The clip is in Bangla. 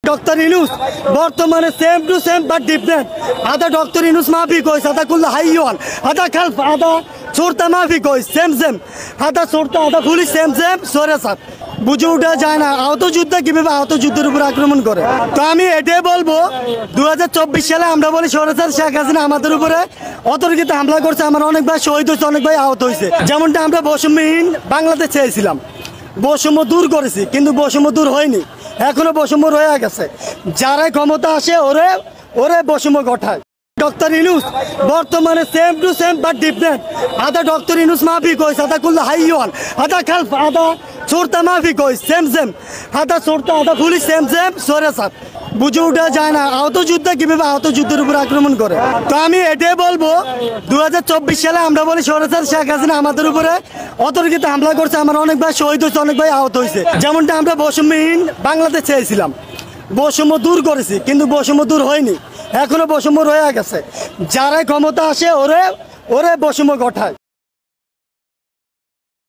ডক্টর ইনুস বর্তমানে same to same but different আদা ডক্টর ইনুস মাফি কইস আদা কুল্লা হাইওয়ান আদা খালফ আদা ছোড়তা মাফি কইস সেম সেম আদা ছোড়তা আদা পুলিশ সেম সেম সরে সাথ বুঝে উঠা যায় না আহত যুদ্ধে কিভাবে আহত যুদ্ধের উপর আক্রমণ করে। তো আমি এটাই বলবো 2024 সালে আমরা বলি সরেসার শেখ হাসিনা আমাদের উপরে অতর্কিত হামলা করছে, আমার অনেক ভাই শহীদ হয়েছে, অনেক ভাই আহত হয়েছে। যেমনটা আমরা বৈষম্যহীন বাংলাদেশ চেয়েছিলাম, বৈষম্য দূর করেছি, কিন্তু বৈষম্য দূর হয়নি, এখনো বৈষম্য রয়ে গেছে। যারাই ক্ষমতা আসে ওরে ওরে বৈষম্য ঘটায়। ডক্টর ইনুস বর্তমানে same to same but different আদা ডক্টর ইনুস মাফি কইস আদা কুল্লা হাইওয়ান আদা খালফ আদা ছোড়তা মাফি কইস সেম সেম আদা ছোড়তা আদা পুলিশ সেম সেম সরে সাথ বুঝে উঠা যায় না আহত যুদ্ধে কিভাবে আহত যুদ্ধের উপর আক্রমণ করে। তো আমি এটাই বলবো 2024 সালে আমরা বলি সরেসার শেখ হাসিনা আমাদের উপরে অতর্কিত হামলা করছে, আমার অনেক ভাই শহীদ হয়েছে, অনেক ভাই আহত হয়েছে। যেমনটা আমরা বৈষম্যহীন বাংলাদেশ চেয়েছিলাম, বৈষম্য দূর করেছি, কিন্তু বৈষম্য দূর হয়নি, এখনো বৈষম্য রয়ে গেছে। যারাই ক্ষমতা আসে ওরে ওরে বৈষম্য ঘটায়।